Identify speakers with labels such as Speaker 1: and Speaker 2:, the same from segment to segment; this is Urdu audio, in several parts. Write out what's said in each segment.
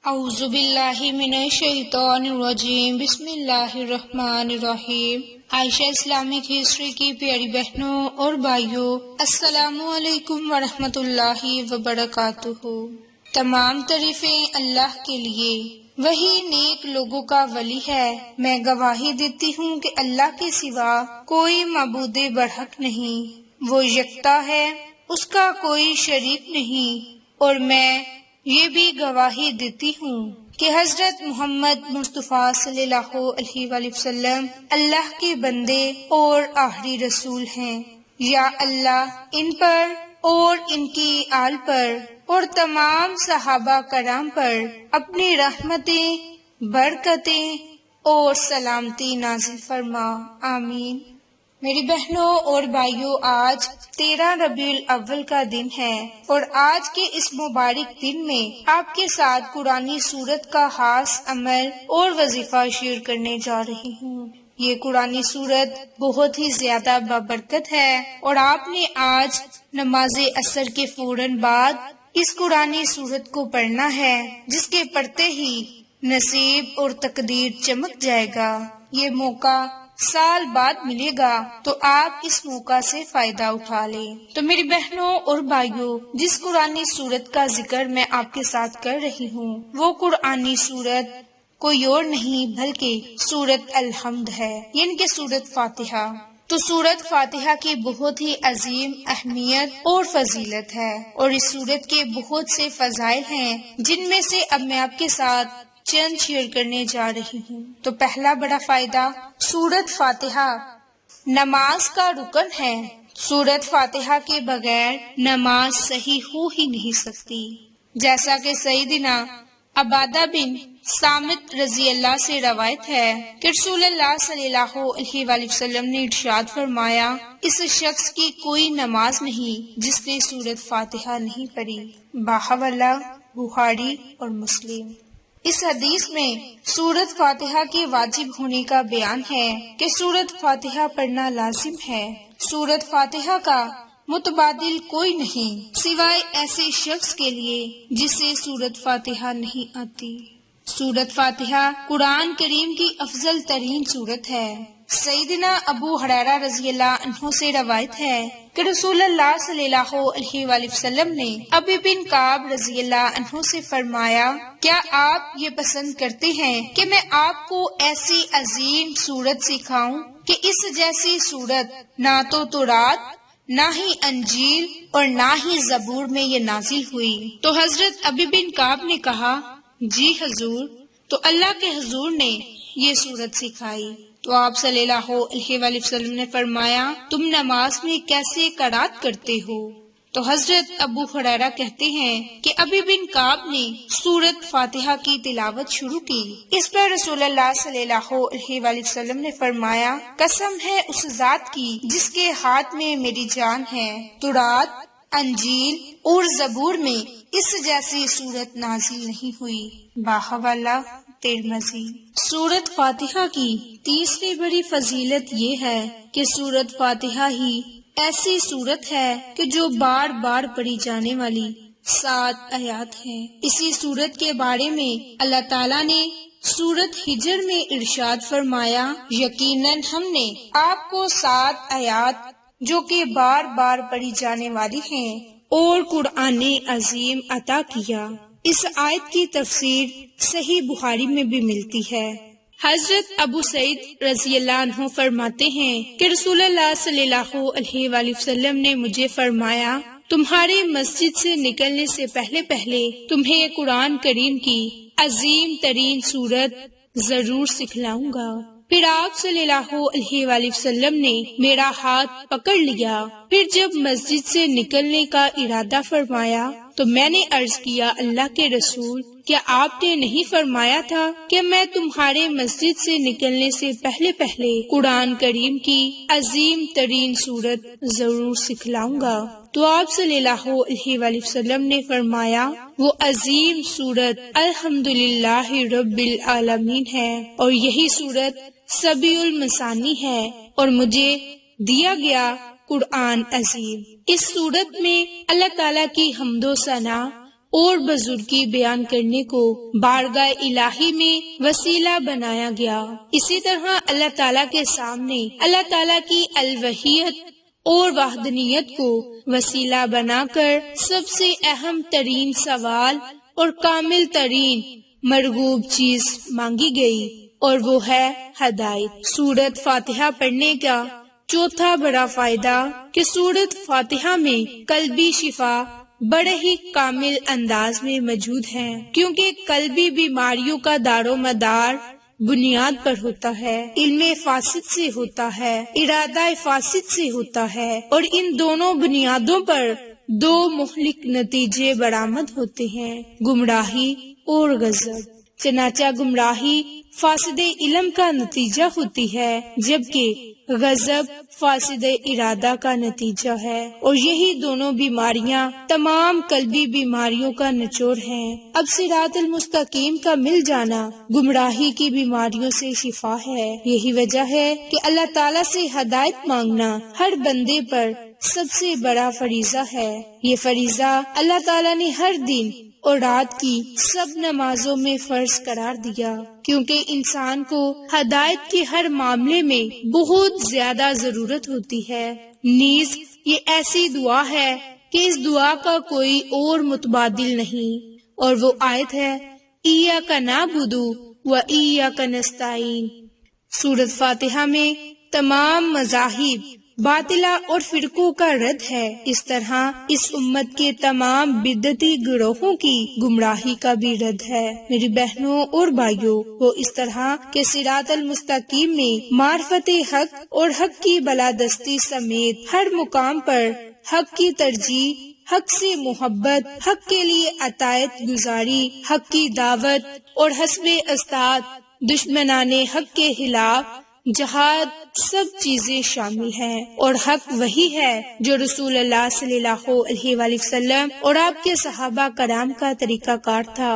Speaker 1: اعوذ باللہ من الشیطان الرجیم، بسم اللہ الرحمن الرحیم۔ عائشہ اسلامک ہسٹری کی پیاری بہنوں اور بھائیوں، السلام علیکم ورحمۃ اللہ وبرکاتہ۔ تمام تعریفیں اللہ کے لیے، وہی نیک لوگوں کا ولی ہے۔ میں گواہی دیتی ہوں کہ اللہ کے سوا کوئی معبود برحق نہیں، وہ یکتا ہے، اس کا کوئی شریک نہیں، اور میں یہ بھی گواہی دیتی ہوں کہ حضرت محمد مصطفیٰ صلی اللہ علیہ وآلہ وسلم اللہ کے بندے اور آخری رسول ہیں۔ یا اللہ ان پر اور ان کی آل پر اور تمام صحابہ کرام پر اپنی رحمتیں، برکتیں اور سلامتی نازل فرما، آمین۔ میری بہنوں اور بھائیوں، آج 13 ربیع الاول کا دن ہے، اور آج کے اس مبارک دن میں آپ کے ساتھ قرآنی سورت کا خاص عمل اور وظیفہ شیئر کرنے جا رہی ہوں۔ یہ قرآنی سورت بہت ہی زیادہ بابرکت ہے، اور آپ نے آج نماز عصر کے فوراً بعد اس قرآنی سورت کو پڑھنا ہے، جس کے پڑھتے ہی نصیب اور تقدیر چمک جائے گا۔ یہ موقع سال بعد ملے گا، تو آپ اس موقع سے فائدہ اٹھا لیں۔ تو میری بہنوں اور بھائیوں، جس قرآنی سورت کا ذکر میں آپ کے ساتھ کر رہی ہوں، وہ قرآنی سورت کوئی اور نہیں بلکہ سورت الحمد ہے، یعنی کہ سورت فاتحہ۔ تو سورت فاتحہ کی بہت ہی عظیم اہمیت اور فضیلت ہے، اور اس سورت کے بہت سے فضائل ہیں، جن میں سے اب میں آپ کے ساتھ چند شیئر کرنے جا رہی ہوں۔ تو پہلا بڑا فائدہ، سورت فاتحہ نماز کا رکن ہے۔ سورت فاتحہ کے بغیر نماز صحیح ہو ہی نہیں سکتی، جیسا کہ سیدنا عبادہ بن صامت رضی اللہ سے روایت ہے کہ رسول اللہ صلی اللہ علیہ وآلہ وسلم نے ارشاد فرمایا، اس شخص کی کوئی نماز نہیں جس نے سورت فاتحہ نہیں پڑھی۔ باحوالہ بخاری اور مسلم۔ اس حدیث میں سورت فاتحہ کے واجب ہونے کا بیان ہے کہ سورت فاتحہ پڑھنا لازم ہے۔ سورت فاتحہ کا متبادل کوئی نہیں سوائے ایسے شخص کے لیے جسے سورت فاتحہ نہیں آتی۔ سورت فاتحہ قرآن کریم کی افضل ترین سورت ہے۔ سیدنا ابو ہریرہ رضی اللہ عنہ سے روایت ہے کہ رسول اللہ صلی اللہ علیہ وآلہ وسلم نے ابی بن کعب رضی اللہ عنہ سے فرمایا، کیا آپ یہ پسند کرتے ہیں کہ میں آپ کو ایسی عظیم سورت سکھاؤں کہ اس جیسی سورت نہ تو تورات، نہ ہی انجیل اور نہ ہی زبور میں یہ نازل ہوئی؟ تو حضرت ابی بن کعب نے کہا، جی حضور۔ تو اللہ کے حضور نے یہ سورت سکھائی۔ تو آپ صلی اللہ علیہ وآلہ وسلم نے فرمایا، تم نماز میں کیسے قرات کرتے ہو؟ تو حضرت ابو ہریرہ کہتے ہیں کہ ابی بن کعب نے سورت فاتحہ کی تلاوت شروع کی۔ اس پر رسول اللہ صلی اللہ علیہ وآلہ وسلم نے فرمایا، قسم ہے اس ذات کی جس کے ہاتھ میں میری جان ہے، تورات، انجیل اور زبور میں اس جیسی سورت نازل نہیں ہوئی۔ باحوالہ ترمذی۔ سورت فاتحہ کی تیسری بڑی فضیلت یہ ہے کہ سورت فاتحہ ہی ایسی سورت ہے کہ جو بار بار پڑھی جانے والی 7 آیات ہیں۔ اسی سورت کے بارے میں اللہ تعالیٰ نے سورت ہجر میں ارشاد فرمایا، یقیناً ہم نے آپ کو 7 آیات جو کہ بار بار پڑھی جانے والی ہیں اور قرآن عظیم عطا کیا۔ اس آیت کی تفسیر صحیح بخاری میں بھی ملتی ہے۔ حضرت ابو سعید رضی اللہ عنہ فرماتے ہیں کہ رسول اللہ صلی اللہ علیہ وآلہ وسلم نے مجھے فرمایا، تمہارے مسجد سے نکلنے سے پہلے تمہیں قرآن کریم کی عظیم ترین سورت ضرور سکھلاؤں گا۔ پھر آپ صلی اللہ علیہ وآلہ وسلم نے میرا ہاتھ پکڑ لیا۔ پھر جب مسجد سے نکلنے کا ارادہ فرمایا تو میں نے عرض کیا، اللہ کے رسول، کیا آپ نے نہیں فرمایا تھا کہ میں تمہارے مسجد سے نکلنے سے پہلے قرآن کریم کی عظیم ترین سورت ضرور سکھلاؤں گا؟ تو آپ صلی اللہ علیہ وآلہ وسلم نے فرمایا، وہ عظیم سورت الحمدللہ رب العالمین ہے، اور یہی سورت سبیع المثانی ہے، اور مجھے دیا گیا قرآن عظیم۔ اس سورت میں اللہ تعالیٰ کی حمد و ثنا اور بزرگی بیان کرنے کو بارگاہ الہی میں وسیلہ بنایا گیا۔ اسی طرح اللہ تعالیٰ کے سامنے اللہ تعالیٰ کی الوہیت اور وحدانیت کو وسیلہ بنا کر سب سے اہم ترین سوال اور کامل ترین مرغوب چیز مانگی گئی، اور وہ ہے ہدایت۔ سورۃ فاتحہ پڑھنے کا چوتھا بڑا فائدہ کہ سورۃ فاتحہ میں قلبی شفا بڑے ہی کامل انداز میں موجود ہے، کیونکہ قلبی بیماریوں کا دار و مدار بنیاد پر ہوتا ہے، علم فاسد سے ہوتا ہے، ارادہ فاسد سے ہوتا ہے، اور ان دونوں بنیادوں پر دو مہلک نتیجے برآمد ہوتے ہیں، گمراہی اور غضب۔ چنانچہ گمراہی فاسد علم کا نتیجہ ہوتی ہے، جبکہ غضب فاسد ارادہ کا نتیجہ ہے، اور یہی دونوں بیماریاں تمام قلبی بیماریوں کا نچوڑ ہیں۔ اب صراط المستقیم کا مل جانا گمراہی کی بیماریوں سے شفا ہے۔ یہی وجہ ہے کہ اللہ تعالیٰ سے ہدایت مانگنا ہر بندے پر سب سے بڑا فریضہ ہے۔ یہ فریضہ اللہ تعالیٰ نے ہر دن اور رات کی سب نمازوں میں فرض قرار دیا، کیونکہ انسان کو ہدایت کے ہر معاملے میں بہت زیادہ ضرورت ہوتی ہے۔ نیز یہ ایسی دعا ہے کہ اس دعا کا کوئی اور متبادل نہیں، اور وہ آیت ہے ایاک نعبد و ایاک نستعین۔ سورۃ فاتحہ میں تمام مذاہب باطلہ اور فرقوں کا رد ہے، اس طرح اس امت کے تمام بدعتی گروہوں کی گمراہی کا بھی رد ہے۔ میری بہنوں اور بھائیوں، وہ اس طرح کے صراط المستقیم میں معرفت حق اور حق کی بالادستی سمیت ہر مقام پر حق کی ترجیح، حق سے محبت، حق کے لیے اطاعت گزاری، حق کی دعوت اور حسب استطاعت دشمنان حق کے خلاف جہاد، سب چیزیں شامل ہیں، اور حق وہی ہے جو رسول اللہ صلی اللہ علیہ وآلہ وسلم اور آپ کے صحابہ کرام کا طریقہ کار تھا۔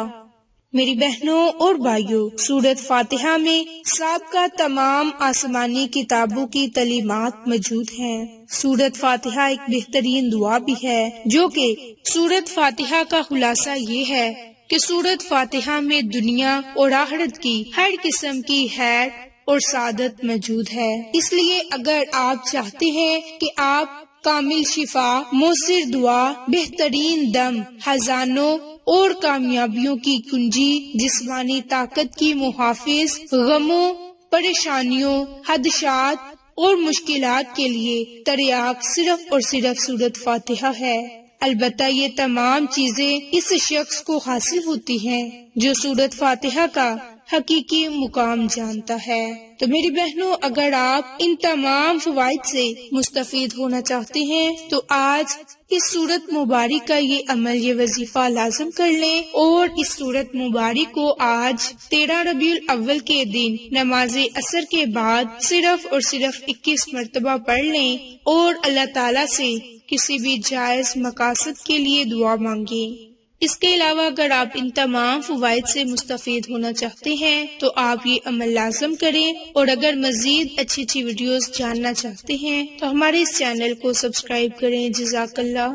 Speaker 1: میری بہنوں اور بھائیوں، سورۃ فاتحہ میں سابقہ تمام آسمانی کتابوں کی تعلیمات موجود ہیں۔ سورۃ فاتحہ ایک بہترین دعا بھی ہے، جو کہ سورۃ فاتحہ کا خلاصہ یہ ہے کہ سورۃ فاتحہ میں دنیا اور آخرت کی ہر قسم کی خیر اور سعادت موجود ہے۔ اس لیے اگر آپ چاہتے ہیں کہ آپ کامل شفا، مؤثر دعا، بہترین دم، خزانوں اور کامیابیوں کی کنجی، جسمانی طاقت کی محافظ، غموں، پریشانیوں، خدشات اور مشکلات کے لیے تریاق صرف اور صرف سورۃ فاتحہ ہے۔ البتہ یہ تمام چیزیں اس شخص کو حاصل ہوتی ہیں جو سورۃ فاتحہ کا حقیقی مقام جانتا ہے۔ تو میری بہنوں، اگر آپ ان تمام فوائد سے مستفید ہونا چاہتے ہیں تو آج اس سورت مبارک کا یہ عمل، یہ وظیفہ لازم کر لیں، اور اس سورت مبارک کو آج 13 ربیع الاول کے دن نماز عصر کے بعد صرف اور صرف 21 مرتبہ پڑھ لیں، اور اللہ تعالیٰ سے کسی بھی جائز مقاصد کے لیے دعا مانگیں۔ اس کے علاوہ اگر آپ ان تمام فوائد سے مستفید ہونا چاہتے ہیں تو آپ یہ عمل لازم کریں، اور اگر مزید اچھی ویڈیوز جاننا چاہتے ہیں تو ہمارے اس چینل کو سبسکرائب کریں۔ جزاک اللہ۔